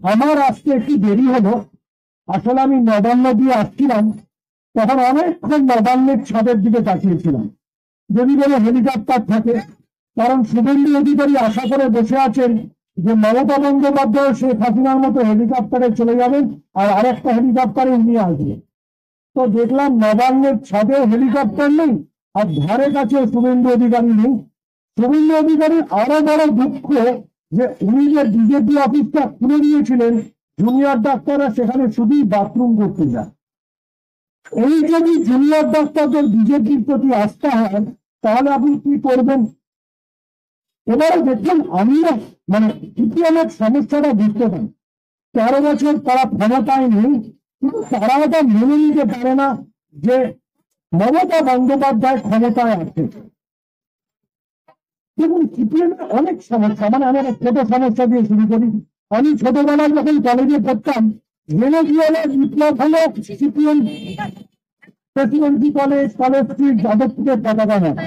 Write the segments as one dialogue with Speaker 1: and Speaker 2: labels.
Speaker 1: আমার আসতে একটু দেরি হলো। আসলে আমি নবান্ন দিয়ে আসছিলাম, তখন অনেকক্ষণ নবান্নের ছাদের দিকে তাকিয়েছিলাম। যদি বলে হেলিকপ্টার থাকে, কারণ শুভেন্দু অধিকারী আশা করে বসে আছেন যে মমতা বন্দ্যোপাধ্যায় শেখ হাসিনার মতো হেলিকপ্টারে চলে যাবেন আর আরেকটা হেলিকপ্টারে নিয়ে আসবেন। তো দেখলাম নবান্নের ছাদে হেলিকপ্টার নেই, আর ধারে কাছে শুভেন্দু অধিকারী নেই। শুভেন্দু অধিকারীর আরো বড় দুঃখ যে উনি যে বিজেপি অফিসটা খুলে দিয়েছিলেন, জুনিয়র ডাক্তাররা সেখানে শুধুই বাথরুম করতে যায়। এই যদি জুনিয়র ডাক্তারদের বিজেপির প্রতি আস্থা হয়, তাহলে আপনি কি করবেন? এবারে দেখুন, আমি না মানে সিপিএমের সমস্যাটা বুঝতে পারি। 13 বছর তারা ক্ষমতায় নেই, কিন্তু তারা এটা মেনে নিতে পারে না যে মমতা বন্দ্যোপাধ্যায় ক্ষমতায় আছে। দেখুন, সিপিএমের অনেক সমস্যা, মানে আমি একটা ছোট সমস্যা দিয়ে শুরু করি। আমি ছোটবেলায় যখন কলেজে পড়তাম, ভেনেজুয়েলার বিপ্লব হলো CPM Presidency college, college street, যাদবপুরের পতাকা নাচ।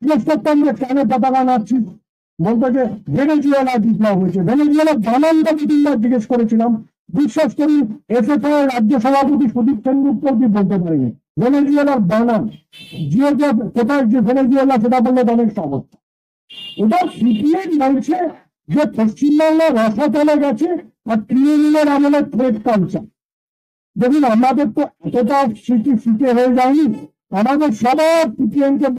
Speaker 1: জিজ্ঞেস করতাম যে কেন পতাকা নাচছি, বলতো যে ভেনেজুয়েলার বিপ্লব হয়েছে। ভেনেজুয়েলার বানানটা তিনবার জিজ্ঞেস করেছিলাম, বিশ্বাস করি এসএফআই রাজ্য সভাপতি সুদীপ সেনগুপ্ত বলতে পারিনি ভেনেজুয়েলার বানান। জিওগ্রাফ কোথায় যে ভেনেজুয়েলা সেটা বললে অনেক সহজ। এবার সিপিএম বলছে যে পশ্চিমবাংলার রসাতলে গেছে আর তৃণমূলের আমলে থ্রেড কালচার। দেখুন, আমাদের তো এতটা স্মৃতি হয়ে যায়নি। আমাদের সবার সিপিএমকে